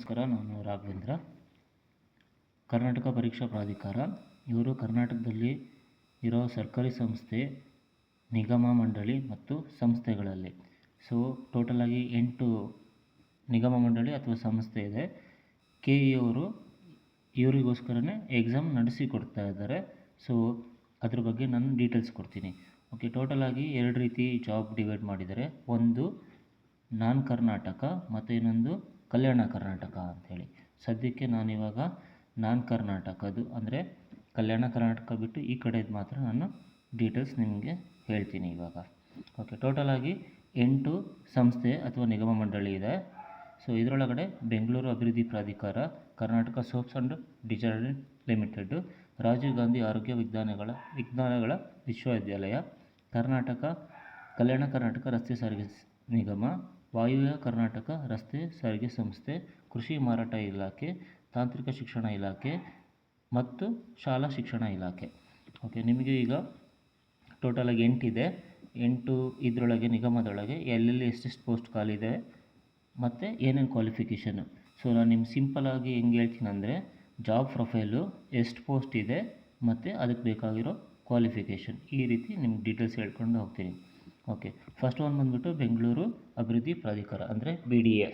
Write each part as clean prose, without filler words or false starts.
ನಮಸ್ಕಾರ, ನಾನು ರಾಘವೇಂದ್ರ. ಕರ್ನಾಟಕ ಪರೀಕ್ಷಾ ಪ್ರಾಧಿಕಾರ ಇವರು ಕರ್ನಾಟಕದಲ್ಲಿ ಇರೋ ಸರ್ಕಾರಿ ಸಂಸ್ಥೆ, ನಿಗಮ ಮಂಡಳಿ ಮತ್ತು ಸಂಸ್ಥೆಗಳಲ್ಲಿ ಟೋಟಲಾಗಿ 8 ನಿಗಮ ಮಂಡಳಿ ಅಥವಾ ಸಂಸ್ಥೆ ಇದೆ. ಕೆ ಇ ಅವರು ಇವರಿಗೋಸ್ಕರನೇ ಎಕ್ಸಾಮ್ ನಡೆಸಿಕೊಡ್ತಾ ಇದ್ದಾರೆ. ಅದ್ರ ಬಗ್ಗೆ ನಾನು ಡೀಟೇಲ್ಸ್ ಕೊಡ್ತೀನಿ. ಓಕೆ, ಟೋಟಲಾಗಿ 2 ರೀತಿ ಜಾಬ್ ಡಿವೈಡ್ ಮಾಡಿದ್ದಾರೆ. ಒಂದು ನಾನ್ ಕರ್ನಾಟಕ ಮತ್ತು ಇನ್ನೊಂದು ಕಲ್ಯಾಣ ಕರ್ನಾಟಕ ಅಂಥೇಳಿ. ಸದ್ಯಕ್ಕೆ ನಾನಿವಾಗ ನಾನ್ ಕರ್ನಾಟಕದ್ದು ಅಂದರೆ ಕಲ್ಯಾಣ ಕರ್ನಾಟಕ ಬಿಟ್ಟು ಈ ಕಡೆದು ಮಾತ್ರ ನಾನು ಡೀಟೇಲ್ಸ್ ನಿಮಗೆ ಹೇಳ್ತೀನಿ ಇವಾಗ. ಓಕೆ, ಟೋಟಲಾಗಿ 8 ಸಂಸ್ಥೆ ಅಥವಾ ನಿಗಮ ಮಂಡಳಿ ಇದೆ. ಇದರೊಳಗಡೆ ಬೆಂಗಳೂರು ಅಭಿವೃದ್ಧಿ ಪ್ರಾಧಿಕಾರ, Karnataka soaps and detergent limited, Rajiv Gandhi ಆರೋಗ್ಯ ವಿಜ್ಞಾನಗಳ ವಿಶ್ವವಿದ್ಯಾಲಯ, ಕಲ್ಯಾಣ ಕರ್ನಾಟಕ ರಸ್ತೆ ಸಾರಿಗೆ ನಿಗಮ, ವಾಯುವ್ಯ ಕರ್ನಾಟಕ ರಸ್ತೆ ಸಾರಿಗೆ ಸಂಸ್ಥೆ, ಕೃಷಿ ಮಾರಾಟ ಇಲಾಖೆ, ತಾಂತ್ರಿಕ ಶಿಕ್ಷಣ ಇಲಾಖೆ ಮತ್ತು ಶಾಲಾ ಶಿಕ್ಷಣ ಇಲಾಖೆ. ಓಕೆ, ನಿಮಗೆ ಈಗ ಟೋಟಲಾಗಿ 8 ಇದೆ. 8 ಇದರೊಳಗೆ ನಿಗಮದೊಳಗೆ ಎಲ್ಲೆಲ್ಲಿ ಎಷ್ಟೆಷ್ಟು ಪೋಸ್ಟ್ ಖಾಲಿ ಇದೆ ಮತ್ತು ಏನೇನು ಕ್ವಾಲಿಫಿಕೇಷನು. ನಾನು ನಿಮ್ಗೆ ಸಿಂಪಲಾಗಿ ಹೆಂಗೆ ಹೇಳ್ತೀನಿ ಅಂದರೆ, ಜಾಬ್ ಪ್ರೊಫೈಲು, ಎಷ್ಟು ಪೋಸ್ಟ್ ಇದೆ ಮತ್ತು ಅದಕ್ಕೆ ಬೇಕಾಗಿರೋ ಕ್ವಾಲಿಫಿಕೇಷನ್, ಈ ರೀತಿ ನಿಮ್ಗೆ ಡೀಟೇಲ್ಸ್ ಹೇಳ್ಕೊಂಡು ಹೋಗ್ತೀನಿ. ಓಕೆ, ಫಸ್ಟ್ ಒಂದು ಬಂದುಬಿಟ್ಟು ಬೆಂಗಳೂರು ಅಭಿವೃದ್ಧಿ ಪ್ರಾಧಿಕಾರ ಅಂದರೆ BDA.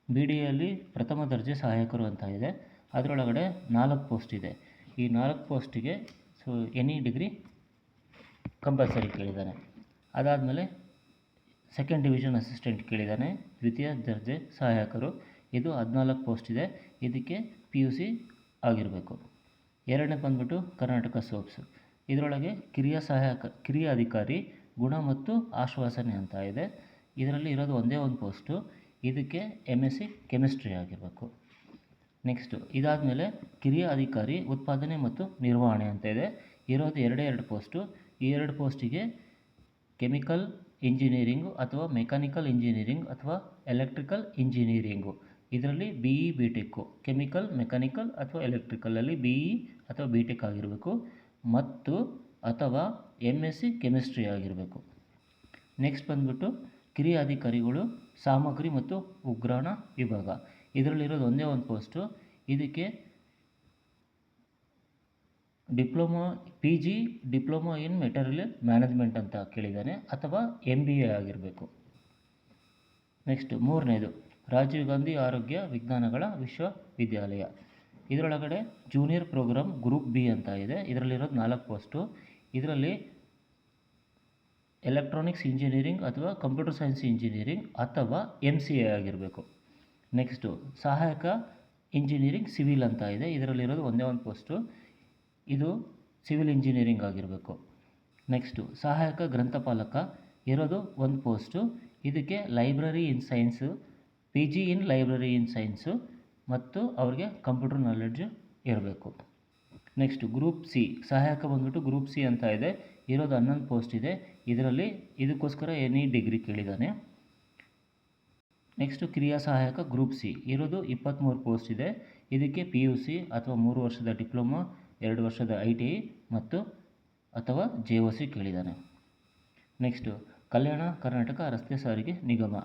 BDAಯಲ್ಲಿ ಪ್ರಥಮ ದರ್ಜೆ ಸಹಾಯಕರು ಅಂತ ಇದೆ. ಅದರೊಳಗಡೆ 4 ಪೋಸ್ಟ್ ಇದೆ. ಈ 4 ಪೋಸ್ಟಿಗೆ ಎನಿ ಡಿಗ್ರಿ ಕಂಪಲ್ಸರಿ ಕೇಳಿದ್ದಾನೆ. ಅದಾದಮೇಲೆ ಸೆಕೆಂಡ್ ಡಿವಿಷನ್ ಅಸಿಸ್ಟೆಂಟ್ ಕೇಳಿದ್ದಾನೆ. ದ್ವಿತೀಯ ದರ್ಜೆ ಸಹಾಯಕರು, ಇದು 14 ಪೋಸ್ಟ್ ಇದೆ. ಇದಕ್ಕೆ PUC ಆಗಿರಬೇಕು. ಎರಡನೇ ಬಂದುಬಿಟ್ಟು ಕರ್ನಾಟಕ ಸೋಪ್ಸ್. ಇದರೊಳಗೆ ಕಿರಿಯ ಅಧಿಕಾರಿ ಗುಣ ಮತ್ತು ಆಶ್ವಾಸನೆ ಅಂತ ಇದೆ. ಇದರಲ್ಲಿ ಇರೋದು ಒಂದೇ ಒಂದು ಪೋಸ್ಟು. ಇದಕ್ಕೆ MSc ಕೆಮಿಸ್ಟ್ರಿ ಆಗಿರಬೇಕು. ನೆಕ್ಸ್ಟು ಇದಾದಮೇಲೆ ಕಿರಿಯ ಅಧಿಕಾರಿ ಉತ್ಪಾದನೆ ಮತ್ತು ನಿರ್ವಹಣೆ ಅಂತ ಇದೆ. ಇರೋದು 2 ಪೋಸ್ಟು. ಈ 2 ಪೋಸ್ಟಿಗೆ ಕೆಮಿಕಲ್ ಇಂಜಿನಿಯರಿಂಗು ಅಥವಾ ಮೆಕ್ಯಾನಿಕಲ್ ಇಂಜಿನಿಯರಿಂಗ್ ಅಥವಾ ಎಲೆಕ್ಟ್ರಿಕಲ್ ಇಂಜಿನಿಯರಿಂಗು, ಇದರಲ್ಲಿ BE BTech, ಕೆಮಿಕಲ್, ಮೆಕ್ಯಾನಿಕಲ್ ಅಥವಾ ಎಲೆಕ್ಟ್ರಿಕಲಲ್ಲಿ BE ಅಥವಾ BTech ಆಗಿರಬೇಕು ಮತ್ತು ಅಥವಾ MSc ಕೆಮಿಸ್ಟ್ರಿ ಆಗಿರಬೇಕು. ನೆಕ್ಸ್ಟ್ ಬಂದುಬಿಟ್ಟು ಕಿರಿಯ ಅಧಿಕಾರಿಗಳು ಸಾಮಗ್ರಿ ಮತ್ತು ಉಗ್ರಾಣ ವಿಭಾಗ. ಇದರಲ್ಲಿರೋದು ಒಂದೇ ಒಂದು ಪೋಸ್ಟು. ಇದಕ್ಕೆ ಡಿಪ್ಲೊಮಾ ಇನ್ ಮೆಟೀರಿಯಲ್ ಮ್ಯಾನೇಜ್ಮೆಂಟ್ ಅಂತ ಕೇಳಿದ್ದಾನೆ ಅಥವಾ MBA ಆಗಿರಬೇಕು. ನೆಕ್ಸ್ಟ್ ಮೂರನೇದು ರಾಜೀವ್ ಗಾಂಧಿ ಆರೋಗ್ಯ ವಿಜ್ಞಾನಗಳ ವಿಶ್ವವಿದ್ಯಾಲಯ. ಇದರೊಳಗಡೆ ಜೂನಿಯರ್ ಪ್ರೋಗ್ರಾಮ್ ಗ್ರೂಪ್ B ಅಂತ ಇದೆ. ಇದರಲ್ಲಿರೋದು 4 ಪೋಸ್ಟು. ಇದರಲ್ಲಿ ಎಲೆಕ್ಟ್ರಾನಿಕ್ಸ್ ಇಂಜಿನಿಯರಿಂಗ್ ಅಥವಾ ಕಂಪ್ಯೂಟರ್ ಸೈನ್ಸ್ ಇಂಜಿನಿಯರಿಂಗ್ ಅಥವಾ MCA ಆಗಿರಬೇಕು. ನೆಕ್ಸ್ಟು ಸಹಾಯಕ ಇಂಜಿನಿಯರಿಂಗ್ ಸಿವಿಲ್ ಅಂತ ಇದೆ. ಇದರಲ್ಲಿರೋದು ಒಂದೇ ಒಂದು ಪೋಸ್ಟು. ಇದು ಸಿವಿಲ್ ಇಂಜಿನಿಯರಿಂಗ್ ಆಗಿರಬೇಕು. ನೆಕ್ಸ್ಟು ಸಹಾಯಕ ಗ್ರಂಥಪಾಲಕ, ಇರೋದು ಒಂದು ಪೋಸ್ಟು. ಇದಕ್ಕೆ ಲೈಬ್ರರಿ ಇನ್ ಸೈನ್ಸು, PG ಇನ್ ಲೈಬ್ರರಿ ಇನ್ ಸೈನ್ಸು ಮತ್ತು ಅವ್ರಿಗೆ ಕಂಪ್ಯೂಟರ್ ನಾಲೆಡ್ಜು ಇರಬೇಕು. ನೆಕ್ಸ್ಟು ಗ್ರೂಪ್ C ಸಹಾಯಕ ಬಂದುಬಿಟ್ಟು ಗ್ರೂಪ್ C ಅಂತ ಇದೆ. ಇರೋದು 11 ಪೋಸ್ಟ್ ಇದೆ. ಇದಕ್ಕೋಸ್ಕರ ಎನಿ ಡಿಗ್ರಿ ಕೇಳಿದ್ದಾನೆ. ನೆಕ್ಸ್ಟು ಕ್ರಿಯಾ ಸಹಾಯಕ ಗ್ರೂಪ್ C, ಇರೋದು 23 ಪೋಸ್ಟ್ ಇದೆ. ಇದಕ್ಕೆ PUC ಅಥವಾ 3 ವರ್ಷದ ಡಿಪ್ಲೊಮಾ, 2 ವರ್ಷದ ITI ಮತ್ತು ಅಥವಾ JOC ಕೇಳಿದ್ದಾನೆ. ನೆಕ್ಸ್ಟು ಕಲ್ಯಾಣ ಕರ್ನಾಟಕ ರಸ್ತೆ ಸಾರಿಗೆ ನಿಗಮ.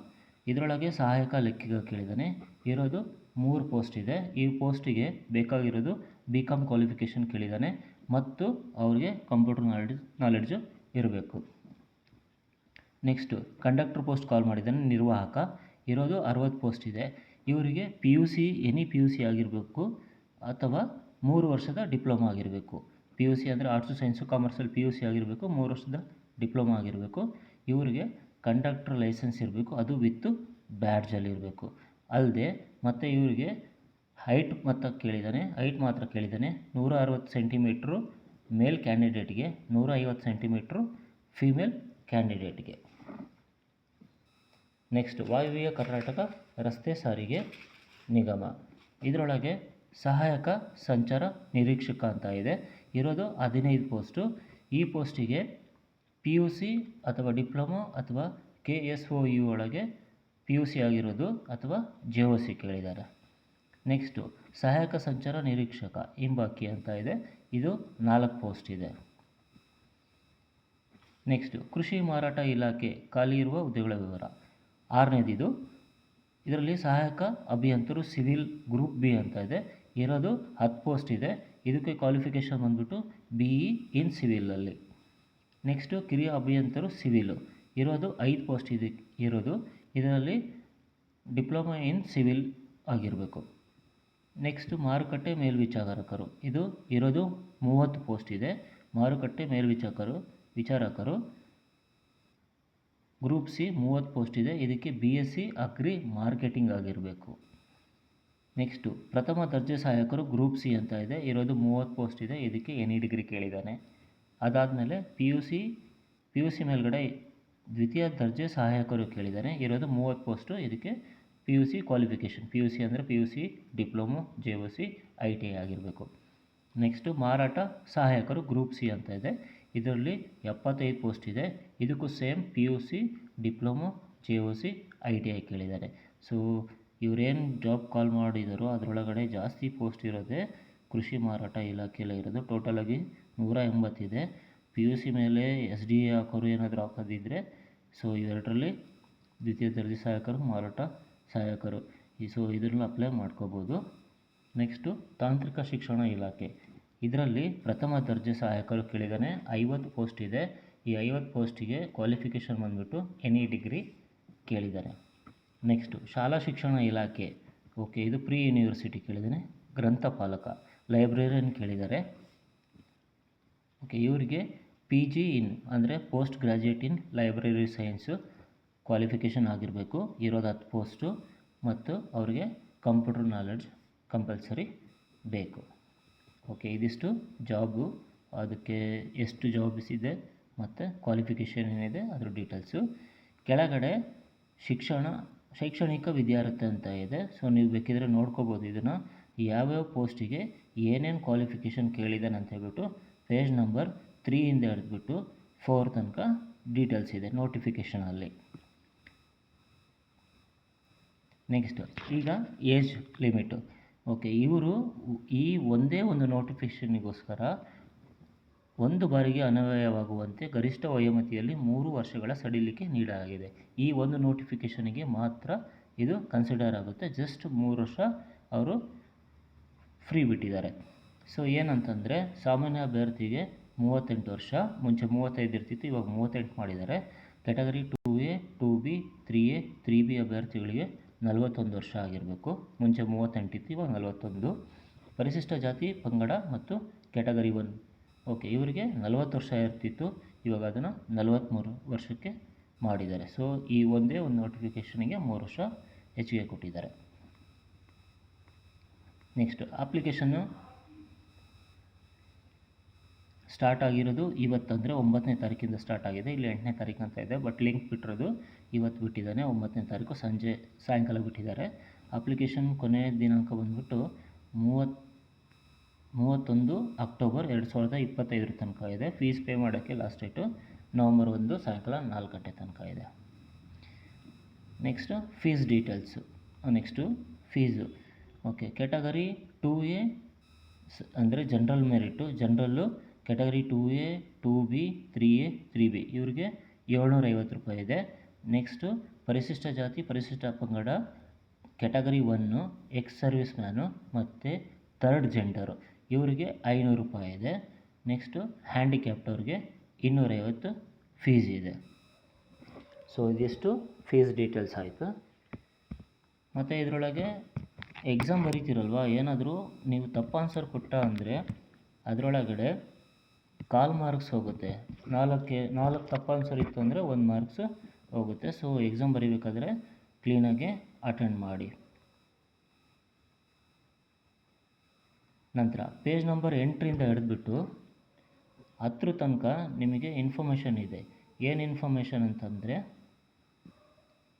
ಇದರೊಳಗೆ ಸಹಾಯಕ ಲೆಕ್ಕಿಗ ಕೇಳಿದ್ದಾನೆ. ಇರೋದು 3 ಪೋಸ್ಟ್ ಇದೆ. ಈ ಪೋಸ್ಟಿಗೆ ಬೇಕಾಗಿರೋದು BCom ಕ್ವಾಲಿಫಿಕೇಷನ್ ಕೇಳಿದ್ದಾನೆ ಮತ್ತು ಅವ್ರಿಗೆ ಕಂಪ್ಯೂಟರ್ ನಾಲೆಡ್ಜು ಇರಬೇಕು. ನೆಕ್ಸ್ಟು ಕಂಡಕ್ಟರ್ ಪೋಸ್ಟ್ ಕಾಲ್ ಮಾಡಿದ್ದಾನೆ, ನಿರ್ವಾಹಕ. ಇರೋದು 60 ಪೋಸ್ಟ್ ಇದೆ. ಇವರಿಗೆ ಎನಿ PUC ಆಗಿರಬೇಕು ಅಥವಾ 3 ವರ್ಷದ ಡಿಪ್ಲೊಮಾ ಆಗಿರಬೇಕು. PUC ಅಂದರೆ ಆರ್ಟ್ಸು ಸೈನ್ಸು ಕಾಮರ್ಸಲ್ಲಿ PUC ಆಗಿರಬೇಕು, 3 ವರ್ಷದ ಡಿಪ್ಲೊಮಾ ಆಗಿರಬೇಕು. ಇವರಿಗೆ ಕಂಡಕ್ಟರ್ ಲೈಸೆನ್ಸ್ ಇರಬೇಕು, ಅದು ವಿತ್ ಬ್ಯಾಡ್ಜಲ್ಲಿರಬೇಕು. ಅಲ್ಲದೆ ಮತ್ತು ಇವರಿಗೆ ಹೈಟ್ ಮಾತ್ರ ಕೇಳಿದ್ದಾನೆ. 160 ಸೆಂಟಿಮೀಟ್ರು ಮೇಲ್ ಕ್ಯಾಂಡಿಡೇಟ್ಗೆ, 150 ಸೆಂಟಿಮೀಟ್ರು ಫೀಮೇಲ್ ಕ್ಯಾಂಡಿಡೇಟ್ಗೆ. ನೆಕ್ಸ್ಟ್ ವಾಯುವ್ಯ ಕರ್ನಾಟಕ ರಸ್ತೆ ಸಾರಿಗೆ ನಿಗಮ. ಇದರೊಳಗೆ ಸಹಾಯಕ ಸಂಚಾರ ನಿರೀಕ್ಷಕ ಅಂತ ಇದೆ. ಇರೋದು 15 ಪೋಸ್ಟು. ಈ ಪೋಸ್ಟಿಗೆ PUC ಅಥವಾ ಡಿಪ್ಲೊಮಾ ಅಥವಾ KSOE ಒಳಗೆ PUC ಆಗಿರೋದು ಅಥವಾ JOC ಕೇಳಿದ್ದಾರೆ. ನೆಕ್ಸ್ಟು ಸಹಾಯಕ ಸಂಚಾರ ನಿರೀಕ್ಷಕ ಹಿಂಬಾಕಿ ಅಂತ ಇದೆ. ಇದು 4 ಪೋಸ್ಟ್ ಇದೆ. ನೆಕ್ಸ್ಟು ಕೃಷಿ ಮಾರಾಟ ಇಲಾಖೆ ಖಾಲಿ ಇರುವ ಹುದ್ದೆಗಳ ವಿವರ. 6ನೇದಿದು ಇದರಲ್ಲಿ ಸಹಾಯಕ ಅಭಿಯಂತರು ಸಿವಿಲ್ ಗ್ರೂಪ್ ಬಿ ಅಂತ ಇದೆ, ಇರೋದು 10 ಪೋಸ್ಟ್ ಇದೆ. ಇದಕ್ಕೆ ಕ್ವಾಲಿಫಿಕೇಷನ್ ಬಂದ್ಬಿಟ್ಟು BE ಇನ್ ಸಿವಿಲಲ್ಲಿ. ನೆಕ್ಸ್ಟು ಕಿರಿಯ ಅಭಿಯಂತರು ಸಿವಿಲು ಇರೋದು 5 ಪೋಸ್ಟ್ ಇರೋದು, ಇದರಲ್ಲಿ ಡಿಪ್ಲೊಮಾ ಇನ್ ಸಿವಿಲ್ ಆಗಿರಬೇಕು. ನೆಕ್ಸ್ಟು ಮಾರುಕಟ್ಟೆ ಮೇಲ್ವಿಚಾರಕರು ಇದು ಇರೋದು 30 ಪೋಸ್ಟ್ ಇದೆ. ಮಾರುಕಟ್ಟೆ ವಿಚಾರಕರು ಗ್ರೂಪ್ ಸಿ 30 ಪೋಸ್ಟ್ ಇದೆ. ಇದಕ್ಕೆ BSc ಅಗ್ರಿ ಮಾರ್ಕೆಟಿಂಗ್ ಆಗಿರಬೇಕು. ನೆಕ್ಸ್ಟು ಪ್ರಥಮ ದರ್ಜೆ ಸಹಾಯಕರು ಗ್ರೂಪ್ ಸಿ ಅಂತ ಇದೆ, ಇರೋದು 30 ಪೋಸ್ಟ್ ಇದೆ. ಇದಕ್ಕೆ ಎನಿ ಡಿಗ್ರಿ ಕೇಳಿದ್ದಾನೆ. ಅದಾದಮೇಲೆ ಪಿ ಯು ಸಿ ಮೇಲ್ಗಡೆ ದ್ವಿತೀಯ ದರ್ಜೆ ಸಹಾಯಕರು ಕೇಳಿದ್ದಾನೆ, ಇರೋದು 30 ಪೋಸ್ಟು. ಇದಕ್ಕೆ PUC ಕ್ವಾಲಿಫಿಕೇಷನ್, PUC ಅಂದರೆ PUC ಡಿಪ್ಲೊಮೊ JOC ITI ಆಗಿರಬೇಕು. ನೆಕ್ಸ್ಟು ಮಾರಾಟ ಸಹಾಯಕರು ಗ್ರೂಪ್ ಸಿ ಅಂತ ಇದೆ, ಇದರಲ್ಲಿ 75 ಪೋಸ್ಟ್ ಇದೆ. ಇದಕ್ಕೂ same PUC diploma JOC ITI ಕೇಳಿದ್ದಾರೆ. ಸೊ ಇವರೇನು ಜಾಬ್ ಕಾಲ್ ಮಾಡಿದಾರೋ ಅದರೊಳಗಡೆ ಜಾಸ್ತಿ ಪೋಸ್ಟ್ ಇರೋದೇ ಕೃಷಿ ಮಾರಾಟ ಇಲಾಖೆಯಲ್ಲೇ ಇರೋದು. ಟೋಟಲಾಗಿ 180 ಇದೆ. PUC ಮೇಲೆ SDA ಹಾಕೋರು ಏನಾದರೂ ಹಾಕೋದಿದ್ದರೆ ಸೊ ಇವೆರಡರಲ್ಲಿ ದ್ವಿತೀಯ ದರ್ಜೆ ಸಹಾಯಕರು, ಮಾರಾಟ ಸಹಾಯಕರು ಸೊ ಇದರಲ್ಲಿ ಅಪ್ಲೈ ಮಾಡ್ಕೋಬೋದು. ನೆಕ್ಸ್ಟು ತಾಂತ್ರಿಕ ಶಿಕ್ಷಣ ಇಲಾಖೆ, ಇದರಲ್ಲಿ ಪ್ರಥಮ ದರ್ಜೆ ಸಹಾಯಕರು ಕೇಳಿದ್ದಾನೆ. 50 ಪೋಸ್ಟ್ ಇದೆ. ಈ 50 ಪೋಸ್ಟಿಗೆ ಕ್ವಾಲಿಫಿಕೇಷನ್ ಬಂದ್ಬಿಟ್ಟು ಎನಿ ಡಿಗ್ರಿ ಕೇಳಿದ್ದಾನೆ. ನೆಕ್ಸ್ಟು ಶಾಲಾ ಶಿಕ್ಷಣ ಇಲಾಖೆ, ಓಕೆ, ಇದು ಪ್ರೀ ಯೂನಿವರ್ಸಿಟಿ ಕೇಳಿದ್ದಾನೆ. ಗ್ರಂಥಪಾಲಕ, ಲೈಬ್ರರಿಯನ್ ಕೇಳಿದ್ದಾರೆ. ಓಕೆ, ಇವರಿಗೆ PG ಇನ್ ಅಂದರೆ ಪೋಸ್ಟ್ ಗ್ರ್ಯಾಜುಯೇಟ್ ಇನ್ ಲೈಬ್ರರಿ ಸೈನ್ಸು ಕ್ವಾಲಿಫಿಕೇಷನ್ ಆಗಿರಬೇಕು. ಇರೋದು 10 ಪೋಸ್ಟು ಮತ್ತು ಅವರಿಗೆ ಕಂಪ್ಯೂಟರ್ ನಾಲೆಡ್ಜ್ ಕಂಪಲ್ಸರಿ ಬೇಕು. ಓಕೆ, ಇದಿಷ್ಟು ಜಾಬು, ಅದಕ್ಕೆ ಎಷ್ಟು ಜಾಬ್ಸ್ ಇದೆ ಮತ್ತು ಕ್ವಾಲಿಫಿಕೇಷನ್ ಏನಿದೆ ಅದ್ರ ಡೀಟೇಲ್ಸು. ಕೆಳಗಡೆ ಶೈಕ್ಷಣಿಕ ವಿದ್ಯಾರ್ಥಿ ಅಂತ ಇದೆ. ಸೊ ನೀವು ಬೇಕಿದ್ರೆ ನೋಡ್ಕೋಬೋದು ಇದನ್ನು, ಯಾವ್ಯಾವ ಪೋಸ್ಟಿಗೆ ಏನೇನು ಕ್ವಾಲಿಫಿಕೇಷನ್ ಕೇಳಿದ್ದಾನೆ ಅಂತ ಹೇಳ್ಬಿಟ್ಟು ಪೇಜ್ ನಂಬರ್ 3 ಇಂದ ಹಿಡಿದ್ಬಿಟ್ಟು 4 ತನಕ ಡೀಟೇಲ್ಸ್ ಇದೆ ನೋಟಿಫಿಕೇಷನಲ್ಲಿ. ನೆಕ್ಸ್ಟ್ ಈಗ ಏಜ್ ಲಿಮಿಟು. ಓಕೆ, ಇವರು ಈ ಒಂದೇ ಒಂದು ನೋಟಿಫಿಕೇಷನ್ನಿಗೋಸ್ಕರ ಒಂದು ಬಾರಿಗೆ ಅನ್ವಯವಾಗುವಂತೆ ಗರಿಷ್ಠ ವಯೋಮಿತಿಯಲ್ಲಿ 3 ವರ್ಷಗಳ ಸಡಿಲಿಕೆ ನೀಡಲಾಗಿದೆ. ಈ ಒಂದು ನೋಟಿಫಿಕೇಷನಿಗೆ ಮಾತ್ರ ಇದು ಕನ್ಸಿಡರ್ ಆಗುತ್ತೆ. ಜಸ್ಟ್ 3 ವರ್ಷ ಅವರು ಫ್ರೀ ಬಿಟ್ಟಿದ್ದಾರೆ. ಸೊ ಏನಂತಂದರೆ ಸಾಮಾನ್ಯ ಅಭ್ಯರ್ಥಿಗೆ 38 ವರ್ಷ, ಮುಂಚೆ 35 ಇರ್ತಿತ್ತು, ಇವಾಗ 38 ಮಾಡಿದ್ದಾರೆ. Category 2A 2B 3A 3B ಅಭ್ಯರ್ಥಿಗಳಿಗೆ 41 ವರ್ಷ ಆಗಿರಬೇಕು. ಮುಂಚೆ 38 ಇತ್ತು, ಇವಾಗ 41. ಪರಿಶಿಷ್ಟ ಜಾತಿ ಪಂಗಡ ಮತ್ತು ಕ್ಯಾಟಗರಿ 1, ಓಕೆ, ಇವರಿಗೆ 40 ವರ್ಷ ಇರ್ತಿತ್ತು, ಇವಾಗ ಅದನ್ನು 43 ವರ್ಷಕ್ಕೆ ಮಾಡಿದ್ದಾರೆ. ಸೊ ಈ ಒಂದೇ ಒಂದು ನೋಟಿಫಿಕೇಷನಿಗೆ 3 ವರ್ಷ ಹೆಚ್ಚಿಗೆ ಕೊಟ್ಟಿದ್ದಾರೆ. ನೆಕ್ಸ್ಟ್ ಅಪ್ಲಿಕೇಶನ್ನು ಸ್ಟಾರ್ಟ್ ಆಗಿರೋದು ಇವತ್ತಂದರೆ 9ನೇ ತಾರೀಕಿಂದ ಸ್ಟಾರ್ಟ್ ಆಗಿದೆ. ಇಲ್ಲಿ 8ನೇ ತಾರೀಕು ಅಂತ ಇದೆ, ಬಟ್ ಲಿಂಕ್ ಬಿಟ್ಟಿರೋದು ಇವತ್ತು ಬಿಟ್ಟಿದ್ದಾನೆ. 9ನೇ ತಾರೀಕು ಸಾಯಂಕಾಲ ಬಿಟ್ಟಿದ್ದಾರೆ. ಅಪ್ಲಿಕೇಶನ್ ಕೊನೆಯ ದಿನಾಂಕ ಬಂದ್ಬಿಟ್ಟು 31 ಅಕ್ಟೋಬರ್ 2025 ತನಕ ಇದೆ. ಫೀಸ್ ಪೇ ಮಾಡೋಕ್ಕೆ ಲಾಸ್ಟ್ ಡೇಟು ನವಂಬರ್ 1 ಸಾಯಂಕಾಲ 4 ಗಂಟೆ ತನಕ ಇದೆ. Next fees details. Next fees, okay, category 2A ಅಂದರೆ ಜನರಲ್ ಮೆರಿಟು, ಜನರಲ್ಲು category 2A 2B 3A 3B ಇವರಿಗೆ 750 ರೂಪಾಯಿ ಇದೆ. ನೆಕ್ಸ್ಟು ಪರಿಶಿಷ್ಟ ಜಾತಿ ಪರಿಶಿಷ್ಟ ಪಂಗಡ ಕ್ಯಾಟಗರಿ 1 ಎಕ್ಸ್ ಸರ್ವಿಸ್ ಮ್ಯಾನು ಮತ್ತು ಥರ್ಡ್ ಜೆಂಡರು ಇವರಿಗೆ 500 ರೂಪಾಯಿ ಇದೆ. ನೆಕ್ಸ್ಟು ಹ್ಯಾಂಡಿಕ್ಯಾಪ್ಟವ್ರಿಗೆ 250 ಫೀಸ್ ಇದೆ. ಸೊ ಇದಿಷ್ಟು ಫೀಸ್ ಡೀಟೇಲ್ಸ್ ಆಯಿತು. ಮತ್ತು ಇದರೊಳಗೆ ಎಕ್ಸಾಮ್ ಬರೀತಿರಲ್ವ, ಏನಾದರೂ ನೀವು ತಪ್ಪು ಆನ್ಸರ್ ಕೊಟ್ಟ ಅಂದರೆ ಅದರೊಳಗಡೆ 4 ಮಾರ್ಕ್ಸ್ ಹೋಗುತ್ತೆ. 4 ತಪ್ಪು ಆನ್ಸರ್ ಇತ್ತು ಅಂದರೆ 1 ಮಾರ್ಕ್ಸ್ ಹೋಗುತ್ತೆ. ಸೊ ಎಕ್ಸಾಮ್ ಬರೀಬೇಕಾದ್ರೆ ಕ್ಲೀನಾಗಿ ಅಟೆಂಡ್ ಮಾಡಿ. ನಂತರ ಪೇಜ್ ನಂಬರ್ 8ರಿಂದ ಹಿಡಿದ್ಬಿಟ್ಟು 10 ತನಕ ನಿಮಗೆ ಇನ್ಫಾರ್ಮೇಷನ್ ಇದೆ. ಏನು ಇನ್ಫಾರ್ಮೇಷನ್ ಅಂತಂದರೆ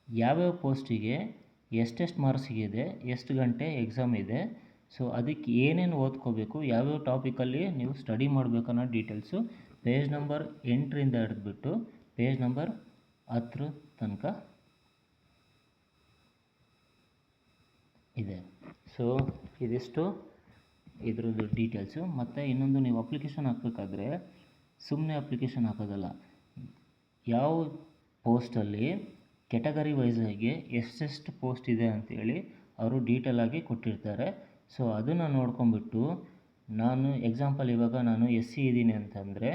ಯಾವ್ಯಾವ ಪೋಸ್ಟಿಗೆ ಎಷ್ಟೆಷ್ಟು ಮಾರ್ಕ್ಸಿಗಿದೆ, ಎಷ್ಟು ಗಂಟೆ ಎಕ್ಸಾಮ್ ಇದೆ, ಸೊ ಅದಕ್ಕೆ ಏನೇನು ಓದ್ಕೋಬೇಕು, ಯಾವ್ಯಾವ ಟಾಪಿಕಲ್ಲಿ ನೀವು ಸ್ಟಡಿ ಮಾಡಬೇಕು ಅನ್ನೋ ಡೀಟೇಲ್ಸು ಪೇಜ್ ನಂಬರ್ 8ರಿಂದ ಹಿಡಿದ್ಬಿಟ್ಟು ಪೇಜ್ ನಂಬರ್ 10 ತನಕ ಇದೆ. ಸೊ ಇದಿಷ್ಟು ಇದ್ರದ್ದು ಡೀಟೇಲ್ಸು. ಮತ್ತು ಇನ್ನೊಂದು, ನೀವು ಅಪ್ಲಿಕೇಶನ್ ಹಾಕಬೇಕಾದ್ರೆ ಸುಮ್ಮನೆ ಅಪ್ಲಿಕೇಶನ್ ಹಾಕೋದಲ್ಲ, ಯಾವ ಪೋಸ್ಟಲ್ಲಿ ಕೆಟಗರಿ ವೈಸಾಗಿ ಎಷ್ಟೆಷ್ಟು ಪೋಸ್ಟ್ ಇದೆ ಅಂತೇಳಿ ಅವರು ಡೀಟೇಲಾಗಿ ಕೊಟ್ಟಿರ್ತಾರೆ. ಸೊ ಅದನ್ನು ನೋಡ್ಕೊಂಬಿಟ್ಟು ನಾನು ಎಕ್ಸಾಂಪಲ್ ಇವಾಗ ನಾನು ಎಸ್ ಸಿ ಇದ್ದೀನಿ ಅಂತಂದರೆ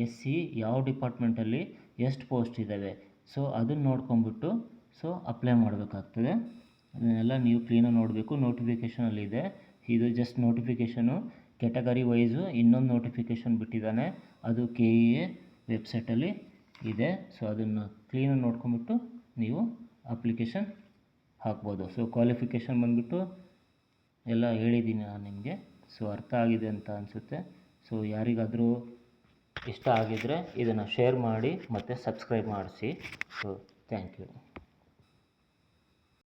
ಎಸ್ ಸಿ ಯಾವ ಡಿಪಾರ್ಟ್ಮೆಂಟಲ್ಲಿ ಎಷ್ಟು ಪೋಸ್ಟ್ ಇದ್ದಾವೆ ಸೊ ಅದನ್ನು ನೋಡ್ಕೊಂಬಿಟ್ಟು ಸೊ ಅಪ್ಲೈ ಮಾಡಬೇಕಾಗ್ತದೆ. ಅದನ್ನೆಲ್ಲ ನೀವು ಕ್ಲೀನಾಗಿ ನೋಡಬೇಕು. ನೋಟಿಫಿಕೇಷನಲ್ಲಿದೆ, ಇದು ಜಸ್ಟ್ ನೋಟಿಫಿಕೇಷನು. ಕೆಟಗರಿ ವೈಸು ಇನ್ನೊಂದು ನೋಟಿಫಿಕೇಷನ್ ಬಿಟ್ಟಿದ್ದಾನೆ, ಅದು KEA ವೆಬ್ಸೈಟಲ್ಲಿ ಇದೆ. ಸೊ ಅದನ್ನು ಕ್ಲೀನಾಗಿ ನೋಡ್ಕೊಂಬಿಟ್ಟು ನೀವು ಅಪ್ಲಿಕೇಶನ್ ಹಾಕ್ಬೋದು. ಸೊ ಕ್ವಾಲಿಫಿಕೇಷನ್ ಬಂದುಬಿಟ್ಟು ಎಲ್ಲ ಹೇಳಿದ್ದೀನಿ ನಾನು ನಿಮಗೆ. ಸೊ ಅರ್ಥ ಆಗಿದೆ ಅಂತ ಅನಿಸುತ್ತೆ. ಸೊ ಯಾರಿಗಾದರೂ ಇಷ್ಟ ಆಗಿದ್ದರೆ ಇದನ್ನು ಶೇರ್ ಮಾಡಿ ಮತ್ತು ಸಬ್ಸ್ಕ್ರೈಬ್ ಮಾಡಿಸಿ. So thank you.